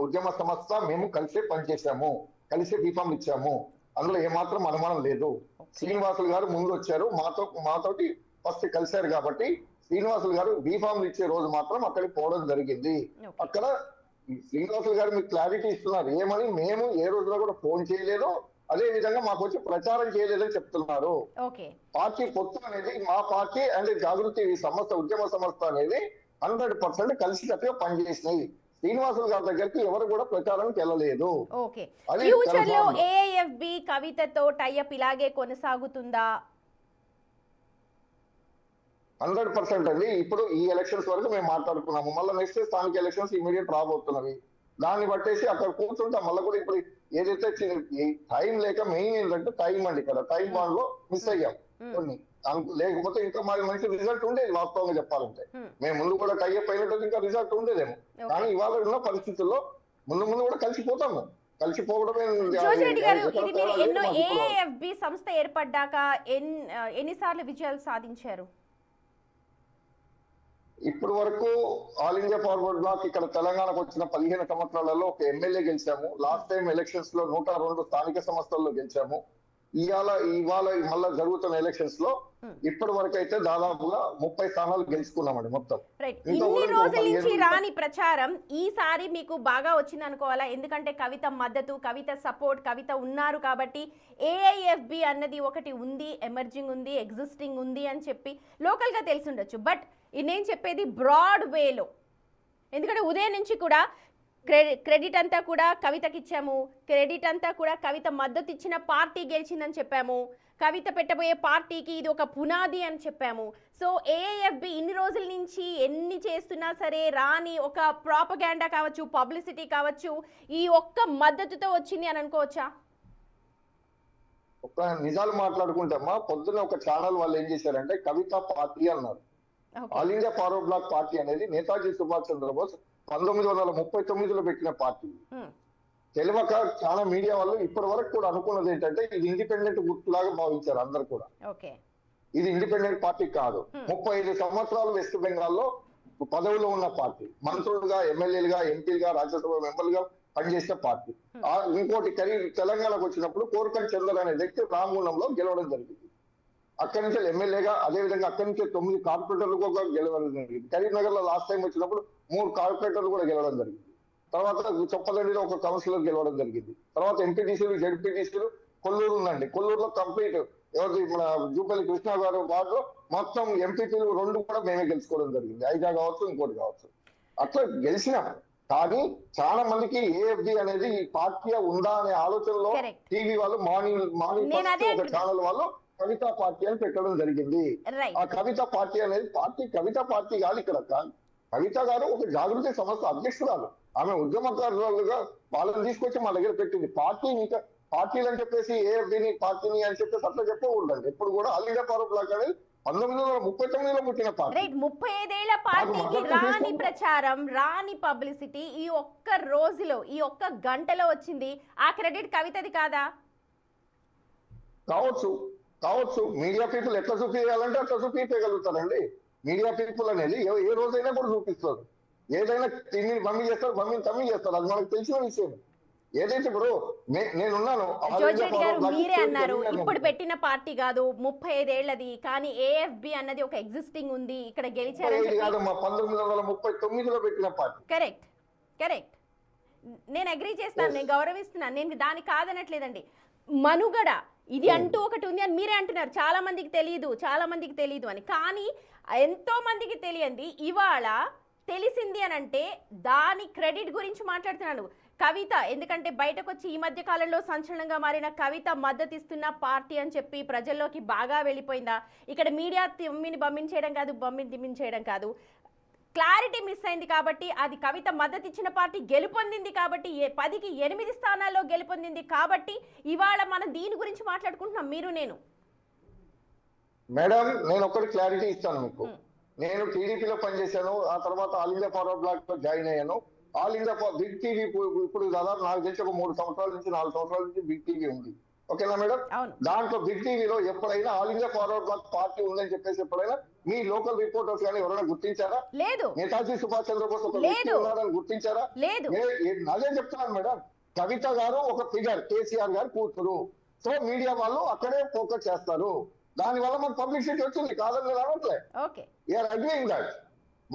ఉద్యమ సంస్థ మేము కలిసే పనిచేసాము, కలిసే బీఫామ్ ఇచ్చాము, అందులో ఏమాత్రం అనుమానం లేదు. శ్రీనివాసులు గారు ముందు వచ్చారు, మాతోటి ఫస్ట్ కలిశారు కాబట్టి శ్రీనివాసులు గారు బీఫామ్లు ఇచ్చే రోజు మాత్రం అక్కడికి పోవడం జరిగింది. అక్కడ శ్రీనివాసులు గారు మీకు క్లారిటీ ఇస్తున్నారు ఏమని, మేము ఏ రోజులో కూడా ఫోన్ చేయలేదు, అదే విధంగా మాకు వచ్చి ప్రచారం చేయలేదని చెప్తున్నారు. పార్టీ పొత్తు అనేది మా పార్టీ అండ్ జాగృతి సంస్థ ఉద్యమ సంస్థ అనేది 100% కలిసికట్టుగా పనిచేసినాయి. శ్రీనివాసులు గారి దగ్గరికి ఎవరు కూడా ప్రచారానికి వెళ్ళలేదు. ఫ్యూచర్ లో ఏఐఎఫ్బి కవితతో టైఅప్ ఇలాగే కొనసాగుతుందా? 100% అండి. ఇప్పుడు ఈ ఎలక్షన్స్ వరకు మేము మాట్లాడుకున్నాము, మళ్ళీ నెక్స్ట్ స్థానిక ఎలక్షన్స్ ఇమీడియట్ రాబోతున్నవి. దాన్ని బట్టేసి అక్కడ కూర్చుంటాం. మళ్ళీ కూడా ఇప్పుడు ఏదైతే టైం లేక మెయిన్ ఏంటంటే టైం అండి, ఇక్కడ టైం బాండ్ లో మిస్ అయ్యాం కొన్ని, లేకపోతే ఇంకా మాకు మంచి రిజల్ట్ ఉండేది. వాస్తవంగా చెప్పాలంటే మేము ముందు కూడా టైఅప్ అయినట్టు ఇంకా రిజల్ట్ ఉండేదేమో, కానీ ఇవాళ ఉన్న పరిస్థితుల్లో ముందు కూడా కలిసిపోతాము. కలిసిపోవడమే. ఏఐఎఫ్బి సంస్థ ఏర్పడ్డాక ఎన్నిసార్లు విజయాలు సాధించారు? ఇప్పటి వరకు ఆల్ ఇండియా ఫార్వర్డ్ బ్లాక్ ఇక్కడ తెలంగాణకు వచ్చిన 15 సంవత్సరాలలో ఒక ఎమ్మెల్యే గెలిచాము. లాస్ట్ టైం ఎలక్షన్స్ లో 102 స్థానిక సంస్థల్లో గెలిచాము. ఇవాళ మళ్ళా జరుగుతున్న ఎలక్షన్స్ లో ఇప్పటి వరకు అయితే దాదాపుగా 30 స్థానాలు గెలుచుకున్నామండి మొత్తం. ఇన్ని రోజుల నుంచి రాని ప్రచారం ఈసారి మీకు బాగా వచ్చింది అనుకోవాలా? ఎందుకంటే కవిత మద్దతు, కవిత సపోర్ట్, కవిత ఉన్నారు కాబట్టి ఏఐఎఫ్బి అన్నది ఒకటి ఉంది, ఎమర్జింగ్ ఉంది, ఎగ్జిస్టింగ్ ఉంది అని చెప్పి లోకల్ గా తెలిసి ఉండొచ్చు. బట్ నేను చెప్పేది బ్రాడ్ వేలో, ఎందుకంటే ఉదయం నుంచి కూడా క్రెడిట్ అంతా కూడా కవితకి ఇచ్చాము, క్రెడిట్ అంతా కూడా కవిత మద్దతు ఇచ్చిన పార్టీ గెలిచిందని చెప్పాము, కవిత పెట్టబోయే పార్టీకి ఇది ఒక పునాది అని చెప్పాము. సో ఏఐఎఫ్బి ఇన్ని రోజుల నుంచి ఎన్ని చేస్తున్నా సరే రాని ఒక ప్రాపగాండా కావచ్చు, పబ్లిసిటీ కావచ్చు, ఈ ఒక్క మద్దతుతో వచ్చింది అని అనుకోవచ్చా? ఒక నిజాలు మాట్లాడుకుంటామా, పొద్దున ఒక ఛానల్ వాళ్ళు ఏం చేశారంటే కవిత పార్టీ అన్నారు. All India forward black party అనేది నేతాజీ సుభాష్ చంద్రబోస్ 1939లో పెట్టిన పార్టీ. తెలియక చాలా మీడియా వాళ్ళు ఇప్పటి వరకు కూడా అనుకున్నది ఏంటంటే ఇది ఇండిపెండెంట్ గుర్తులాగా భావించారు అందరు కూడా. ఇది ఇండిపెండెంట్ పార్టీ కాదు. 35 సంవత్సరాలు వెస్ట్ బెంగాల్లో పదవిలో ఉన్న పార్టీ, మంత్రులుగా, ఎమ్మెల్యేలుగా, ఎంపీలుగా, రాజ్యసభ మెంబర్లుగా పనిచేసిన పార్టీ. ఇంకోటి తెలంగాణకు వచ్చినప్పుడు కోరకంటి చందర్ అనే వ్యక్తి రామగుండంలో గెలవడం జరిగింది. అక్కడి నుంచి ఎమ్మెల్యేగా, అదే విధంగా అక్కడి నుంచి 9 కార్పొరేటర్లు కూడా గెలవడం జరిగింది. కరీంనగర్ లో లాస్ట్ టైం వచ్చినప్పుడు 3 కార్పొరేటర్లు కూడా గెలవడం జరిగింది. తర్వాత చొప్పదండిలో ఒక కౌన్సిలర్ గెలవడం జరిగింది. తర్వాత ఎంపీటీసీలు, జెడ్పీటీసీలు, కొల్లూరు ఉందండి, కొల్లూరులో కంప్లీట్ ఎవరి మన జూపల్లి కృష్ణ గారు వార్డులో మొత్తం ఎంపీపీలు 2 కూడా మేమే గెలుచుకోవడం జరిగింది. ఐజా కావచ్చు, ఇంకోటి కావచ్చు. అట్లా గెలిచినాం. కానీ చాలా మందికి ఏఎఫ్డి అనేది ఈ పార్టీ ఉందా అనే ఆలోచనలో టీవీ వాళ్ళు మార్నింగ్ ఒక ఛానల్ వాళ్ళు కవిత పార్టీ అని పెట్టడం జరిగింది. ఆ కవిత పార్టీ అనేది కవిత పార్టీ కాదు. ఇక్కడ కవిత గారు ఒక జాగృతి సంస్థ అధ్యక్షురాలు. ఆమె ఉద్యమకారులుగా వాళ్ళని తీసుకొచ్చి మా దగ్గర పెట్టింది. పార్టీలు అని చెప్పేసి ఏఎఫ్డిని పార్టీని అని చెప్పేసి అట్లా చెప్పకూడదండి. ఎప్పుడు కూడా ఆల్ ఇండియా ఫార్వర్డ్ బ్లాక్ అనేది 1939లో పుట్టిన పార్టీ. 35 ఏళ్ల పార్టీకి రాని ప్రచారం, రాని పబ్లిసిటీ ఈ ఒక్క రోజులో, ఈ ఒక్క గంటలో వచ్చింది. ఆ క్రెడిట్ కవితది కాదా? కావచ్చు. మీడియా పీపుల్ ఎట్లా చూపించాలంటే అట్లా చూపించగలుగుతారండి. మీడియా పీపుల్ అనేది ఏ రోజైనా కూడా చూపిస్తారు. ఏదైనా తిని మమ్మీ చేస్తారు, మమ్మీని తమ్మి చేస్తారు. అది మనకు తెలిసిన విషయం. ఏదైతే ఇప్పుడు నేనున్నాను, మీరే అన్నారు ఇప్పుడు పెట్టిన పార్టీ కాదు, 35 ఏళ్లది, కానీ ఏఎఫ్బి అన్నది ఒక ఎగ్జిస్టింగ్ ఉంది, ఇక్కడ గెలిచారు. 1939లో పెట్టిన పార్టీ. కరెక్ట్. నేను అగ్రీ చేస్తాను, నేను గౌరవిస్తున్నాను, నేను దాన్ని కాదనట్లేదండి. మనుగడ ఇది అంటూ ఒకటి ఉంది అని మీరే అంటున్నారు. చాలా మందికి తెలియదు అని. కానీ ఎంతో మందికి తెలియంది ఇవాళ తెలిసింది అని అంటే దాని క్రెడిట్ గురించి మాట్లాడుతున్నాను. కవిత ఎందుకంటే బయటకు వచ్చి ఈ మధ్య కాలంలో సంచలనంగా మారిన కవిత మద్దతు ఇస్తున్న పార్టీ అని చెప్పి ప్రజల్లోకి బాగా వెళ్ళిపోయిందా? ఇక్కడ మీడియా తిమ్మిని దిమ్మించేయడం కాదు, క్లారిటీ మిస్ అయింది కాబట్టి, అది కవిత మద్దతు ఇచ్చిన పార్టీ గెలుపొందింది కాబట్టి, 10కి 8 స్థానాల్లో గెలుపొందింది కాబట్టి ఇవాళ మనం దీని గురించి మాట్లాడుకుంటున్నాం మీరు నేను. మేడం నేను ఒకటి క్లారిటీ ఇస్తాను మీకు. నేను టీడీపీలో పనిచేశాను, ఆ తర్వాత ఆల్ ఇండియా ఫార్వర్డ్ బ్లాక్ లో జాయిన్ అయ్యాను. ఆల్ ఇండియా బిగ్ టీవీ ఇప్పుడు దాదాపు నాకు తెలిసి ఒక 3 సంవత్సరాల నుంచి 4 సంవత్సరాల నుంచి బిగ్ టీవీ ఉంది. ఓకేనా మేడం? దాంట్లో బిగ్ టీవీలో ఎప్పుడైనా All India forward black party ఉందని చెప్పేసి ఎప్పుడైనా మీ లోకల్ రిపోర్టర్స్ కానీ ఎవరైనా గుర్తించారా? లేదు. నేతాజీ సుభాష్ చంద్రబోస్ ఒక వ్యక్తి ఉన్నారని గుర్తించారా? లేదు. అదే చెప్తున్నాను మేడం. కవిత గారు ఒక ఫిగర్, కేసీఆర్ గారు కూతురు. సో మీడియా వాళ్ళు అక్కడే ఫోకస్ చేస్తారు. దాని వల్ల మనకు పబ్లిసిటీ వచ్చింది, కాదని రావట్లే.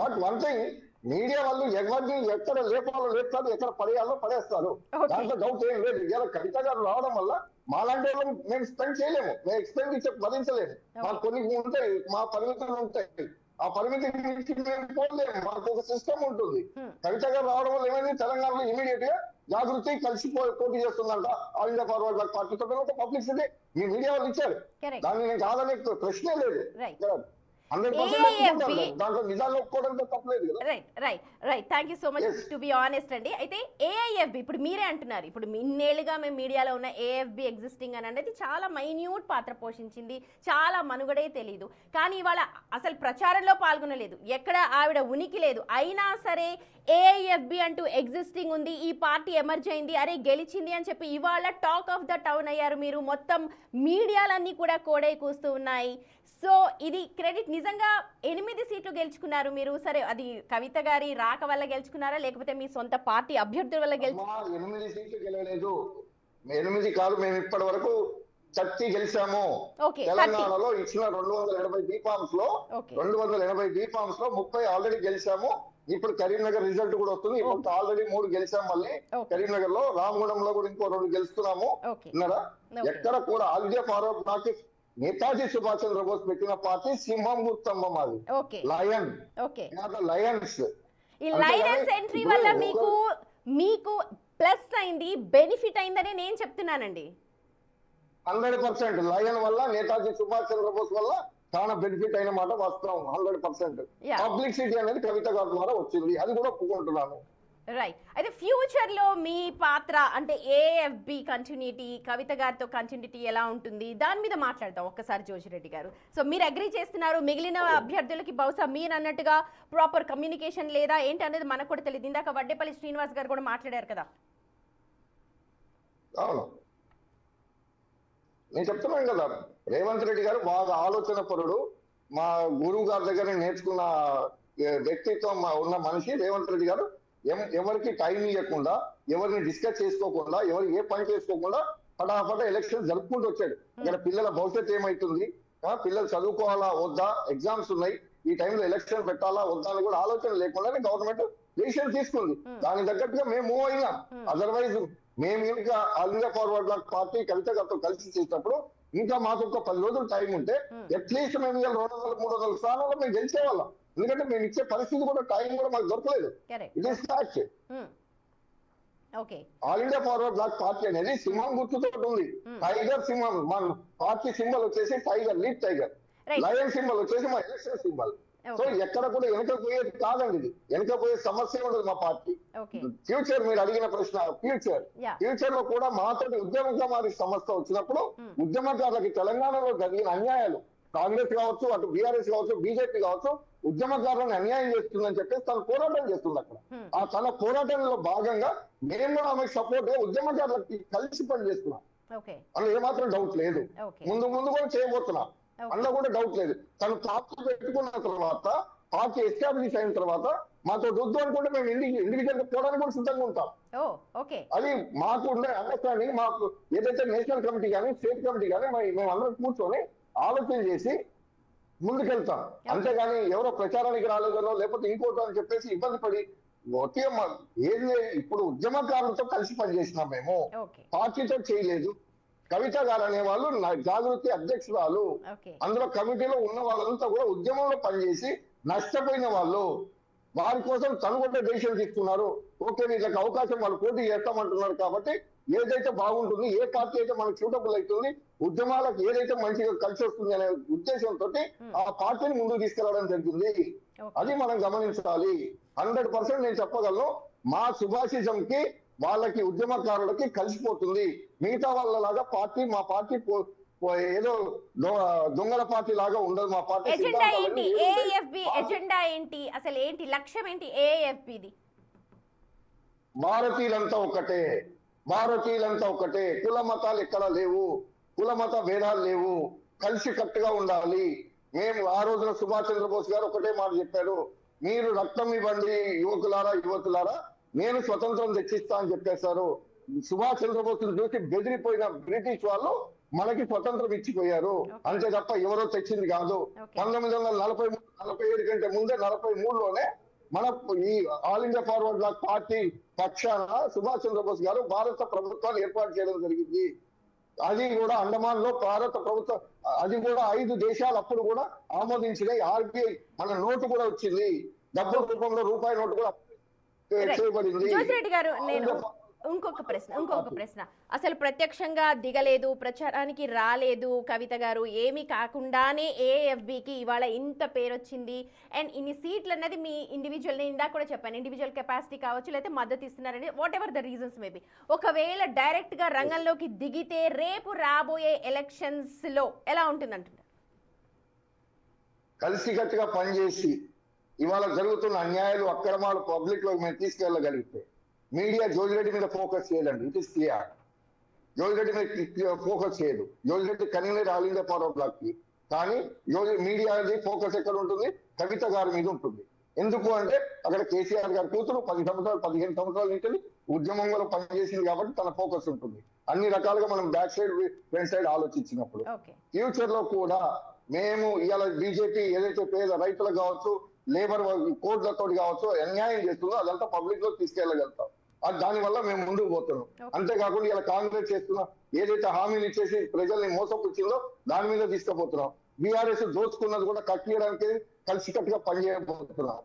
బట్ వన్ థింగ్, మీడియా వాళ్ళు ఎవరిని ఎక్కడ లేపాలో లేపుతారు, ఎక్కడ పడేయాలో పడేస్తారు. దాంట్లో డౌట్ ఏం లేదు. ఇలా కవిత గారు రావడం వల్ల మాలాంటి వాళ్ళు మేము స్పెండ్ చేయలేము, మేము ఎక్స్పెండిచర్ భరించలేము. మాకు కొన్ని ఉంటాయి, మా పరిమితులు ఉంటాయి. ఆ పరిమితి మేము పోలేము, మాకు ఒక సిస్టమ్ ఉంటుంది. కవిత గారు రావడం వల్ల ఏమైంది, తెలంగాణలో ఇమీడియట్ గా జాగృతి కలిసి పోటీ చేస్తుందంట ఆల్ ఇండియా ఫార్వర్డ్ బ్లాక్ పార్టీతో. ఒక పబ్లిసిటీ మీ మీడియా వాళ్ళు ఇచ్చారు, దాన్ని నేను కాదనే ప్రశ్నే లేదు. Thank you so much to be honest అండి. అయితే ఏఐఎఫ్బి ఇప్పుడు మీరే అంటున్నారు, ఇప్పుడు ఇన్నేళ్ళుగా మేము మీడియాలో ఉన్న ఏఎఫ్బి ఎగ్జిస్టింగ్ అని అనేది చాలా మైన్యూట్ పాత్ర పోషించింది, చాలా మనుగడే తెలియదు. కానీ ఇవాళ అసలు ప్రచారంలో పాల్గొనలేదు, ఎక్కడ ఆవిడ ఉనికి లేదు. అయినా సరే ఏఐఎఫ్బి అంటూ ఎగ్జిస్టింగ్ ఉంది, ఈ పార్టీ ఎమర్జ్ అయింది, అరే గెలిచింది అని చెప్పి ఇవాళ టాక్ ఆఫ్ ద టౌన్ అయ్యారు మీరు. మొత్తం మీడియాలన్నీ కూడా కోడై కూస్తూ ఉన్నాయి. సో ఇది క్రెడిట్ నిజంగా 8 సీట్లు గెలుచుకున్నారు మీరు. సరే, అది కవిత గారి రాక వల్ల గెలుచుకున్నారా, లేకపోతే మీ సొంత పార్టీ అభ్యర్థుల వల్ల గెలుచుకున్నారా? 8 సీట్లు గెలవలేదు, 8 కాదు, మేము ఇప్పటి వరకు 30 గెలిచాము. తెలంగాణలో ఇచ్చిన 280 బీఫామ్స్ లో 30 ఆల్రెడీ గెలిచాము. ఇప్పుడు కరీంనగర్ రిజల్ట్ కూడా వస్తుంది. ఇప్పుడు ఆల్రెడీ 3 గెలిచాం. మళ్ళీ కరీంనగర్ లో, రామగుండంలో కూడా ఇంకో 2 గెలుస్తున్నాము. విన్నారా? ఎక్కడ కూడా ఆల్ ఇండియా ఫార్వర్డ్ బ్లాక్ నేతాజీ సుభాష్ చంద్రబోస్ పెట్టిన పార్టీ సింహం గుర్తమ్మ అది, లయన్, లయన్స్. ఈ లయన్స్ ఎంట్రీ వల్ల మీకు ప్లస్ అయింది, బెనిఫిట్ అయిందని నేను చెప్తున్నానండి. 100% లయన్ వల్ల, నేతాజీ సుభాష్ చంద్రబోస్ వల్ల చాలా బెనిఫిట్ అయిన మాట వాస్తవం. 100% పబ్లిసిటీ అనేది కవిత గారి ద్వారా వచ్చింది, అది కూడా ఒప్పుకుంటున్నాను. రైట్. అయితే ఫ్యూచర్ లో మీ పాత్ర అంటే ఏఎఫ్బి కంటిన్యూటీ, కవిత గారితో కంటిన్యూటీ ఎలా ఉంటుంది, దాని మీద మాట్లాడదాం ఒక్కసారి జోషిరెడ్డి గారు. సో మీరు అగ్రీ చేస్తున్నారు, మిగిలిన అభ్యర్థులకి బహుశా మీరు అన్నట్టుగా ప్రాపర్ కమ్యూనికేషన్ లేదా ఏంటి అనేది మనకు కూడా తెలియదు. ఇందాక వడ్డేపల్లి శ్రీనివాస్ గారు కూడా మాట్లాడారు కదా. అవును, నేను చెప్తున్నాను కదా, రేవంత్ రెడ్డి గారు బాగా ఆలోచన పరుడు. మా గురువు గారి దగ్గర నేర్చుకున్న వ్యక్తిత్వం ఉన్న మనిషి రేవంత్ రెడ్డి గారు. ఎవరికి టైం ఇవ్వకుండా, ఎవరిని డిస్కస్ చేసుకోకుండా, ఎవరు ఏ పని చేసుకోకుండా ఫటాఫట ఎలక్షన్ జరుపుకుంటూ వచ్చాడు. ఇక్కడ పిల్లల భవిష్యత్తు ఏమైతుంది, పిల్లలు చదువుకోవాలా వద్దా, ఎగ్జామ్స్ ఉన్నాయి, ఈ టైంలో ఎలక్షన్ పెట్టాలా వద్దా అని కూడా ఆలోచన లేకుండానే గవర్నమెంట్ డిసిషన్ తీసుకుంది. దానికి తగ్గట్టుగా మేము మూవ్ అయినాం. అదర్వైజ్ మేము ఇంకా all India forward black party Kavitha గారితో కలిసి చేసినప్పుడు ఇంకా మాకు ఒక 10 రోజులు టైం ఉంటే అట్లీస్ట్ మేము 200-300 స్థానాల్లో మేము గెలిచేవాళ్ళం. ఎందుకంటే మేము ఇచ్చే పరిస్థితి కూడా టైం కూడా మాకు దొరకలేదు. It is fact. All India forward black party అనేది సింహం గుర్తుతో ఉంది. టైగర్ సింహం, మన పార్టీ సింబల్ వచ్చేసి tiger, lead tiger. Lion symbol వచ్చేసి మా ఎలక్షన్ సింబల్. సో ఎక్కడ కూడా వెనక పోయేది కాదండి, ఇది వెనక పోయే సమస్య ఉండదు మా పార్టీ. ఫ్యూచర్ మీరు అడిగిన ప్రశ్న, ఫ్యూచర్ లో కూడా మాతో ఉద్యమకారి సంస్థ వచ్చినప్పుడు ఉద్యమకారులకి తెలంగాణలో జరిగిన అన్యాయాలు, కాంగ్రెస్ కావచ్చు, అటు బీఆర్ఎస్ కావచ్చు, బీజేపీ కావచ్చు, ఉద్యమకారులను అన్యాయం చేస్తుందని చెప్పేసి తను పోరాటం చేస్తుంది అక్కడ. ఆ తన పోరాటంలో భాగంగా మేము కూడా ఆమెకు సపోర్ట్ గా ఉద్యమకారులకి కలిసి పని చేస్తున్నాం. అందులో ఏమాత్రం డౌట్ లేదు. ముందు కూడా చేయబోతున్నాం, అందులో కూడా డౌట్ లేదు. తను పార్టీ పెట్టుకున్న తర్వాత, పార్టీ ఎస్టాబ్లిష్ అయిన తర్వాత మాతో వద్దు అనుకుంటే మేము ఇండివిజువల్ గా పోవడానికి కూడా సిద్ధంగా ఉంటాం. అది మాకు ఉండే అండర్స్టాండింగ్. మాకు ఏదైతే నేషనల్ కమిటీ కానీ, స్టేట్ కమిటీ కానీ మేము అందరం కూర్చొని ఆలోచన చేసి ముందుకెళ్తాం. అంతేగాని ఎవరో ప్రచారానికి రాలేదనో లేకపోతే ఇంకోటో అని చెప్పేసి ఇబ్బంది పడి ఏది ఇప్పుడు ఉద్యమకారులతో కలిసి పనిచేసినాం మేము, పార్టీతో చేయలేదు. కవిత గారు అనే వాళ్ళు జాగృతి అధ్యక్షురాలు. అందులో కమిటీలో ఉన్న వాళ్ళంతా కూడా ఉద్యమంలో పనిచేసి నష్టపోయిన వాళ్ళు. వారి కోసం తను కూడా డెసిషన్ తీసుకున్నారు. ఓకే, వీళ్ళకి అవకాశం వాళ్ళు పోటీ చేస్తామంటున్నారు కాబట్టి ఏదైతే బాగుంటుంది, ఏ పార్టీ అయితే మనకు సూటబుల్ అవుతుంది, ఉద్యమాలకు ఏదైతే మంచిగా కలిసి వస్తుంది అనే ఉద్దేశంతో ఆ పార్టీని ముందుకు తీసుకెళ్లడం జరిగింది. అది మనం గమనించాలి. 100% నేను చెప్పగలను, మా సుభాషిజం కి వాళ్ళకి ఉద్యమకారులకి కలిసిపోతుంది. మిగతా వాళ్ళలాగా మా పార్టీ ఏదో దొంగల పార్టీ లాగా ఉండదు. మా పార్టీ ఎజెండా ఏంటి? ఏఎఫ్బి ఎజెండా ఏంటి? అసలు ఏంటి లక్ష్యం ఏంటి ఏఎఫ్బిది? భారతీయులంతా ఒకటే, భారతీయులంతా ఒకటే. కుల మతాలు ఎక్కడ లేవు, కుల మత భేదాలు లేవు, కలిసి కట్టుగా ఉండాలి. మేము ఆ రోజున సుభాష్ చంద్రబోస్ గారు ఒకటే మాట చెప్పారు, మీరు రక్తం ఇవ్వండి యువకులారా, నేను స్వతంత్రం తెచ్చిస్తా అని చెప్పేశారు. సుభాష్ చంద్రబోస్ చూసి బెదిరిపోయిన బ్రిటిష్ వాళ్ళు మనకి స్వతంత్రం ఇచ్చిపోయారు. అంతే తప్ప ఎవరో తెచ్చింది కాదు. 1947 కంటే ముందే 43లోనే మన ఈ All India forward black party పక్షాన సుభాష్ చంద్రబోస్ గారు భారత ప్రభుత్వాన్ని ఏర్పాటు చేయడం జరిగింది. అది కూడా అండమాన్ లో భారత ప్రభుత్వం, అది కూడా 5 దేశాలు అప్పుడు కూడా ఆమోదించినాయి. ఆర్బీఐ మన నోటు కూడా వచ్చింది, డబ్బుల రూపంలో రూపాయి నోటు కూడా చేయబడింది. జోషిరెడ్డి గారు, నేను ఇంకొక ప్రశ్న, అసలు ప్రత్యక్షంగా దిగలేదు, ప్రచారానికి రాలేదు కవిత గారు, ఏమీ కాకుండానే ఏఎఫ్బికి ఇవాళ ఇంత పేరు వచ్చింది. అండ్ ఇన్ని సీట్లు అన్నది మీ ఇండివిజువల్, నేను ఇందాక కూడా చెప్పాను, ఇండివిజువల్ కెపాసిటీ కావచ్చు, లేకపోతే మద్దతు ఇస్తున్నారని, what ever the reasons maybe. ఒకవేళ డైరెక్ట్ గా రంగంలోకి దిగితే రేపు రాబోయే ఎలక్షన్స్ లో ఎలా ఉంటుంది అంటున్నారు? కలిసికట్టుగా పనిచేసి ఇవాళ జరుగుతున్న అన్యాయాలు, అక్రమాలు పబ్లిక్ లో మేము తీసుకెళ్ళగలిగితే, మీడియా జోజిరెడ్డి మీద ఫోకస్ చేయదండి. It is clear. జోజిరెడ్డి మీద ఫోకస్ చేయదు. Jojireddy convener All India forward Bloc కి, కానీ మీడియాది ఫోకస్ ఎక్కడ ఉంటుంది? కవిత గారి మీద ఉంటుంది. ఎందుకు అంటే అక్కడ కేసీఆర్ గారి కూతురు 10 సంవత్సరాలు 15 సంవత్సరాల నుంచి ఉద్యమంలో పనిచేసింది కాబట్టి తన ఫోకస్ ఉంటుంది. అన్ని రకాలుగా మనం బ్యాక్ సైడ్ ఫ్రంట్ సైడ్ ఆలోచించినప్పుడు ఫ్యూచర్ లో కూడా మేము ఇవాళ బీజేపీ ఏదైతే పేద రైతులకు కావచ్చు, లేబర్ కోడ్లతో కావచ్చు అన్యాయం చేస్తుందో అదంతా పబ్లిక్ లో తీసుకెళ్లగలుగుతాం. దానివల్ల మేము ముందుకు పోతున్నాం. అంతేకాకుండా ఇలా కాంగ్రెస్ చేస్తున్న ఏదైతే హామీలు ఇచ్చేసి ప్రజల్ని మోసపుచ్చిందో దాని మీద తీసుకుపోతున్నాం. బీఆర్ఎస్ దోచుకున్నది కూడా కట్టేయడానికి కలిసికట్టుగా పనిచేయబోతున్నాం.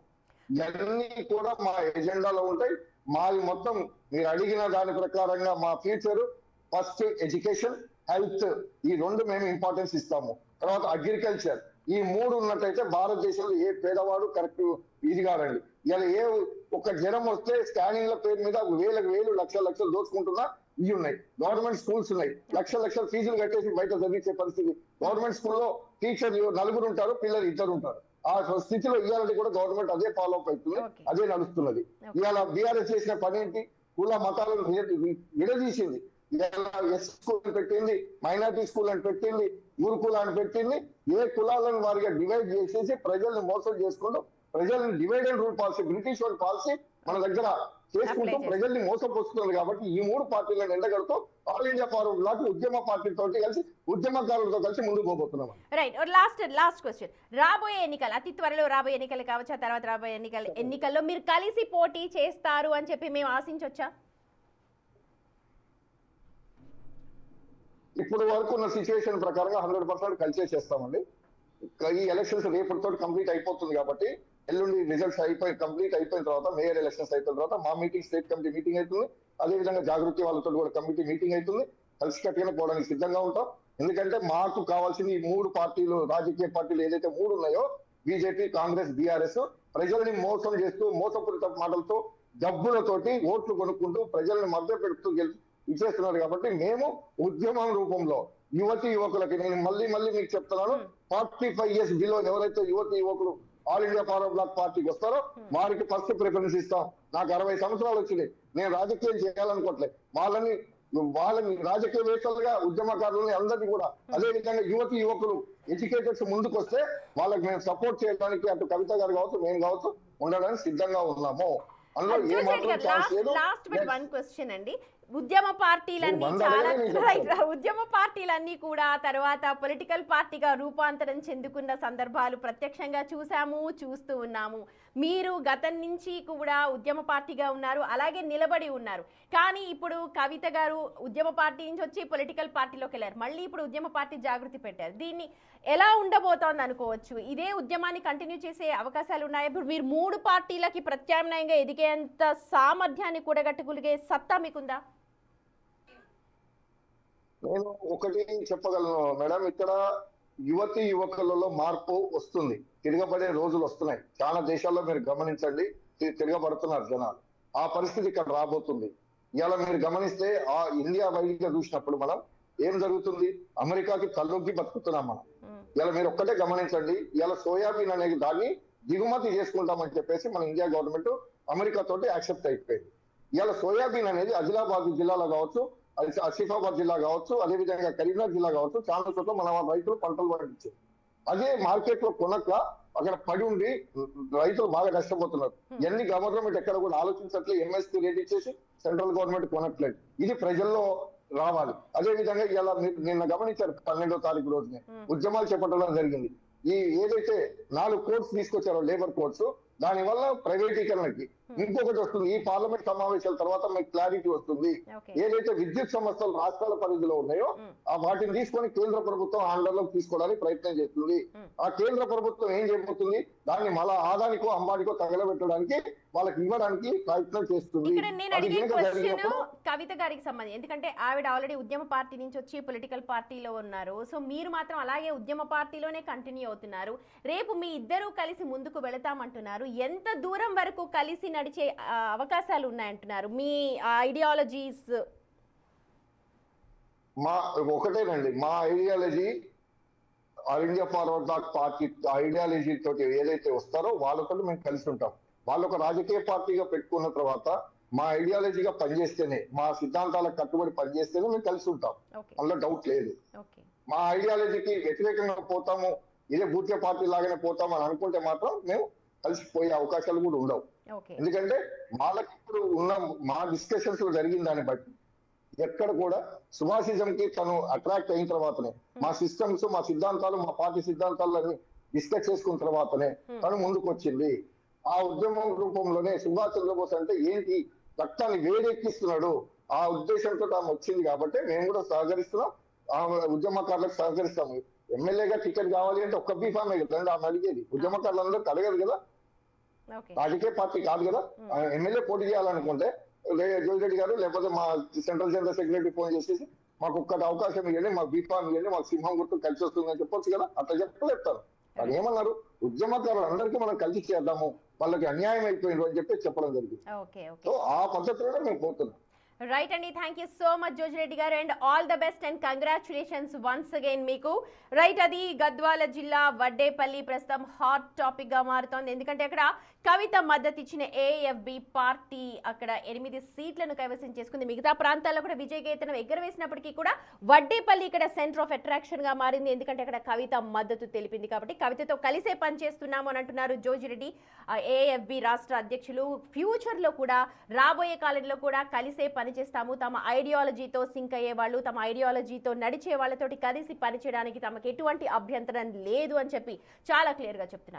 ఇవన్నీ కూడా మా ఎజెండాలో ఉంటాయి. మాది మొత్తం మీరు అడిగిన దాని ప్రకారంగా మా ఫ్యూచర్ ఫస్ట్ ఎడ్యుకేషన్, హెల్త్, ఈ రెండు మేము ఇంపార్టెన్స్ ఇస్తాము. తర్వాత అగ్రికల్చర్, ఈ మూడు ఉన్నట్టయితే భారతదేశంలో ఏ పేదవాడు కరెక్ట్ ఇది కాదండి. ఇలా ఏ ఒక జ్వరం వస్తే స్కానింగ్ల పేరు మీద వేలు లక్షలు దోచుకుంటున్నా ఇవి ఉన్నాయి. గవర్నమెంట్ స్కూల్స్ ఉన్నాయి, లక్షల ఫీజులు కట్టేసి బయట చదివించే పరిస్థితి. గవర్నమెంట్ స్కూల్లో టీచర్లు 4 ఉంటారు, పిల్లలు 2 ఉంటారు. ఆ స్థితిలో ఇవాళ కూడా గవర్నమెంట్ అదే ఫాలో అప్ అవుతుంది, అదే నడుస్తున్నది. ఇవాళ బీఆర్ఎస్ చేసిన పని ఏంటి? కుల మతాలను విడదీసింది. ఎస్ స్కూల్ పెట్టింది, మైనారిటీ స్కూల్ అని పెట్టింది, గురుకుల అని పెట్టింది. ఏ కులాలను వారిగా డివైడ్ చేసేసి ప్రజల్ని మోసం చేసుకుంటూ ప్రజల్ని divide and rule policy, British వాళ్ళ పాలసీ మన దగ్గర చేసుకుంటూ ప్రజల్ని మోసపోతున్నారు. కాబట్టి ఈ 3 పార్టీలను ఎండగడుతూ ఆల్ ఇండియా ఫార్వర్డ్ బ్లాక్ ఉద్యమ పార్టీతో కలిసి ఉద్యమకారులతో కలిసి ముందుకు పోబోతున్నాం. రైట్. లాస్ట్ క్వశ్చన్, రాబోయే ఎన్నికలు, అతి త్వరలో రాబోయే ఎన్నికలు కావచ్చు, ఆ తర్వాత రాబోయే ఎన్నికల్లో మీరు కలిసి పోటీ చేస్తారు అని చెప్పి మేము ఆశించవచ్చా? ఇప్పుడు వరకు ఉన్న సిచ్యువేషన్ ప్రకారంగా 100% కలిసే చేస్తామండి. ఈ ఎలక్షన్స్ రేపటితో కంప్లీట్ అయిపోతుంది కాబట్టి ఎల్లుండి రిజల్ట్స్ కంప్లీట్ అయిపోయిన తర్వాత, మేయర్ ఎలక్షన్స్ అయిపోయిన తర్వాత మా మీటింగ్, స్టేట్ కమిటీ మీటింగ్ అవుతుంది. అదేవిధంగా జాగృతి వాళ్ళతో కూడా కమిటీ మీటింగ్ అవుతుంది. కలిసి కట్టుకుని పోవడానికి సిద్ధంగా ఉంటాం. ఎందుకంటే మాకు కావాల్సింది ఈ 3 పార్టీలు, రాజకీయ పార్టీలు ఏదైతే 3 ఉన్నాయో, బీజేపీ, కాంగ్రెస్, బీఆర్ఎస్, ప్రజల్ని మోసం చేస్తూ మోసపూరిత మాటలతో డబ్బులతోటి ఓట్లు కొనుక్కుంటూ ప్రజల్ని మధ్య పెడుతూ ఇచ్చేస్తున్నారు. కాబట్టి మేము ఉద్యమం రూపంలో యువకులకి, నేను మళ్ళీ మీకు చెప్తున్నాను, 45 years బిలో ఎవరైతే యువకులు ఆల్ ఇండియా ఫార్వర్డ్ బ్లాక్ పార్టీకి వస్తారో వారికి ఫస్ట్ ప్రిఫరెన్స్ ఇస్తాం. నాకు 60 సంవత్సరాలు వచ్చినాయి, నేను రాజకీయం చేయాలనుకోవట్లేదు. వాళ్ళని రాజకీయవేత్తలుగా, ఉద్యమకారులని అందరినీ కూడా, అదే విధంగా యువకులు ఎడ్యుకేటర్స్ ముందుకు వస్తే వాళ్ళకి మేము సపోర్ట్ చేయడానికి అటు కవిత గారు కావచ్చు, మేము కావచ్చు ఉండడానికి సిద్ధంగా ఉన్నాము. అందులో ఏ మాత్రం ఛాన్స్ లేదు. లాస్ట్ బట్ వన్ క్వశ్చన్ అండి, ఉద్యమ పార్టీలన్నీ కూడా తర్వాత పొలిటికల్ పార్టీగా రూపాంతరం చెందుకున్న సందర్భాలు ప్రత్యక్షంగా చూస్తూ ఉన్నాము. మీరు గతం నుంచి కూడా ఉద్యమ పార్టీగా ఉన్నారు, అలాగే నిలబడి ఉన్నారు. కానీ ఇప్పుడు కవిత గారు ఉద్యమ పార్టీ నుంచి వచ్చి పొలిటికల్ పార్టీలోకి వెళ్ళారు, మళ్ళీ ఇప్పుడు ఉద్యమ పార్టీ జాగృతి పెట్టారు. దీన్ని ఎలా ఉండబోతోంది అనుకోవచ్చు? ఇదే ఉద్యమాన్ని కంటిన్యూ చేసే అవకాశాలు ఉన్నాయి? ఇప్పుడు మీరు 3 పార్టీలకి ప్రత్యామ్నాయంగా ఎదిగేంత సామర్థ్యాన్ని కూడగట్టుకులిగే సత్తా మీకుందా? నేను ఒకటి చెప్పగలను మేడం, ఇక్కడ యువకులలో మార్పు వస్తుంది, తిరగబడే రోజులు వస్తున్నాయి. చాలా దేశాల్లో మీరు గమనించండి, తిరగబడుతున్నారు జనాలు. ఆ పరిస్థితి ఇక్కడ రాబోతుంది. ఇవాళ మీరు గమనిస్తే ఆ ఇండియా వైద్యుగా చూసినప్పుడు మనం ఏం జరుగుతుంది? అమెరికాకి కళ్ళొగ్గి బతుకుతున్నాం మనం. ఇలా మీరు ఒక్కటే గమనించండి, ఇలా సోయాబీన్ అనే దాన్ని దిగుమతి చేసుకుంటామని చెప్పేసి మన ఇండియా గవర్నమెంట్ అమెరికా తోటి యాక్సెప్ట్ అయిపోయింది. ఇలా సోయాబీన్ అనేది ఆదిలాబాద్ జిల్లాలో కావచ్చు, ఆసిఫాబాద్ జిల్లా కావచ్చు, అదేవిధంగా కరీంనగర్ జిల్లా కావచ్చు, చాలా చోట్ల మన రైతులు పంటలు పండించారు. అదే మార్కెట్ లో కొనక అక్కడ పడి ఉండి రైతులు బాగా నష్టపోతున్నారు. ఇవన్నీ గవర్నమెంట్ ఎక్కడ కూడా ఆలోచించట్లేదు. ఎంఎస్పీ రేట్ ఇచ్చేసి సెంట్రల్ గవర్నమెంట్ కొనట్లేదు. ఇది ప్రజల్లో రావాలి. అదే విధంగా ఇలా మీరు నిన్న గమనించారు, 12వ తారీఖు రోజునే ఉద్యమాలు చేపట్టడం జరిగింది. ఈ ఏదైతే 4 కోడ్స్ తీసుకొచ్చారో లేబర్ కోడ్స్, దాని వల్ల ప్రైవేటీకరణకి ఇంకొకటి వస్తుంది. ఈ పార్లమెంట్ సమావేశాల తర్వాత మీకు క్లారిటీ వస్తుంది. ఏదైతే విద్యుత్ సంస్థలు రాష్ట్రాల పరిధిలో ఉన్నాయో ఆ వాటిని తీసుకొని కేంద్ర ప్రభుత్వం ఆంధ్రలోకి తీసుకోవడానికి ప్రయత్నం చేస్తుంది. ఆ కేంద్ర ప్రభుత్వం ఏం చేయబోతుంది? దాన్ని మళ్ళా ఆదానికో అంబానికో తగలబెట్టడానికి, వాళ్ళకి ఇవ్వడానికి ప్రయత్నం చేస్తుంది. కవిత గారికి సంబంధించి, ఎందుకంటే ఆవిడ ఆల్రెడీ ఉద్యమ పార్టీ నుంచి వచ్చి పొలిటికల్ పార్టీలో ఉన్నారు. సో మీరు మాత్రం అలాగే ఉద్యమ పార్టీలోనే కంటిన్యూ అవుతున్నారు. రేపు మీ ఇద్దరు కలిసి ముందుకు వెళతామంటున్నారు. ఎంత దూరం వరకు కలిసి నడిచే అవకాశాలు ఉన్నాయంటున్నారు? మీ ఐడియాలజీస్ ఒకటేనండి. మా ideology All India forward black party ideology తోటి ఏదైతే వస్తారో వాళ్ళతో మేము కలిసి ఉంటాం. వాళ్ళు ఒక రాజకీయ పార్టీగా పెట్టుకున్న తర్వాత మా ఐడియాలజీగా పనిచేస్తేనే, మా సిద్ధాంతాలకు కట్టుబడి పనిచేస్తేనే మేము కలిసి ఉంటాం, ఓకే అందులో డౌట్ లేదు. ఓకే మా ఐడియాలజీకి వ్యతిరేకంగా పోతాము, ఇదే భూత్య పార్టీ లాగానే పోతాము అని అనుకుంటే మాత్రం మేము కలిసిపోయే అవకాశాలు కూడా ఉండవు. ఓకే ఎందుకంటే వాళ్ళకి ఇప్పుడు ఉన్న మా డిస్కషన్స్ లో జరిగిన దాన్ని బట్టి ఎక్కడ కూడా సుభాషిజం కి తను అట్రాక్ట్ అయిన తర్వాతనే, మా సిస్టమ్స్, మా సిద్ధాంతాలు, మా పార్టీ సిద్ధాంతాలని డిస్కస్ చేసుకున్న తర్వాతనే తను ముందుకు వచ్చింది. ఆ ఉద్యమం రూపంలోనే సుభాష్ చంద్రబోస్ అంటే ఏంటి, రక్తాన్ని వేడెక్కిస్తున్నాడు, ఆ ఉద్దేశంతో ఆమె వచ్చింది కాబట్టి మేము కూడా సహకరిస్తున్నాం, ఆ ఉద్యమకారులకు సహకరిస్తాము. ఎమ్మెల్యేగా టికెట్ కావాలి అంటే ఒక్క బీఫామే కదండి ఆమె అడిగేది, ఉద్యమకారులందరూ అడగదు కదా, ఓకే రాజకీయ పార్టీ కాదు కదా. ఎమ్మెల్యే పోటీ చేయాలనుకుంటే జోగిరెడ్డి గారు లేకపోతే మా సెంట్రల్ జనరల్ సెక్రటరీ ఫోన్ చేసేసి మాకు ఒక్కటి అవకాశం ఇవ్వండి, మాకు బీఫామ్ ఇవ్వండి, మాకు సింహం గుర్తు కలిసి వస్తుందని చెప్పొచ్చు కదా. అట్లా చెప్పలేస్తారు. వాళ్ళు ఏమన్నారు, ఉద్యమకారులు అందరికీ మనం కలిసి చేద్దాము, వాళ్ళకి అన్యాయం అయిపోయింది అని చెప్పి చెప్పడం జరిగింది. ఓకే ఓకే సో ఆ పద్ధతిలోనే మేము పోతున్నాం. రైట్ అండి, thank you so much Jojireddy గారు, and all the best and congratulations once again మీకు. రైట్, అది గద్వాల జిల్లా వడ్డేపల్లి ప్రస్తుతం హాట్ టాపిక్ గా మారుతోంది. ఎందుకంటే అక్కడ కవిత మద్దతు ఇచ్చిన ఏఎఫ్బి పార్టీ అక్కడ 8 సీట్లను కైవసం చేసుకుంది. మిగతా ప్రాంతాల్లో కూడా విజయకేతనం ఎగరవేసినప్పటికీ కూడా వడ్డేపల్లి ఇక్కడ సెంటర్ ఆఫ్ అట్రాక్షన్ గా మారింది. ఎందుకంటే అక్కడ కవిత మద్దతు తెలిపింది కాబట్టి కవితతో కలిసే పనిచేస్తున్నాము అని అంటున్నారు జోజిరెడ్డి. ఏఎఫ్బి రాష్ట్ర అధ్యక్షులు ఫ్యూచర్ లో కూడా, రాబోయే కాలంలో కూడా కలిసే పనిచేస్తాము, తమ ఐడియాలజీతో సింక్ అయ్యే వాళ్ళు, తమ ఐడియాలజీతో నడిచే వాళ్ళతోటి కలిసి పనిచేయడానికి తమకు ఎటువంటి అభ్యంతరం లేదు అని చెప్పి చాలా క్లియర్ గా చెప్తున్నారు.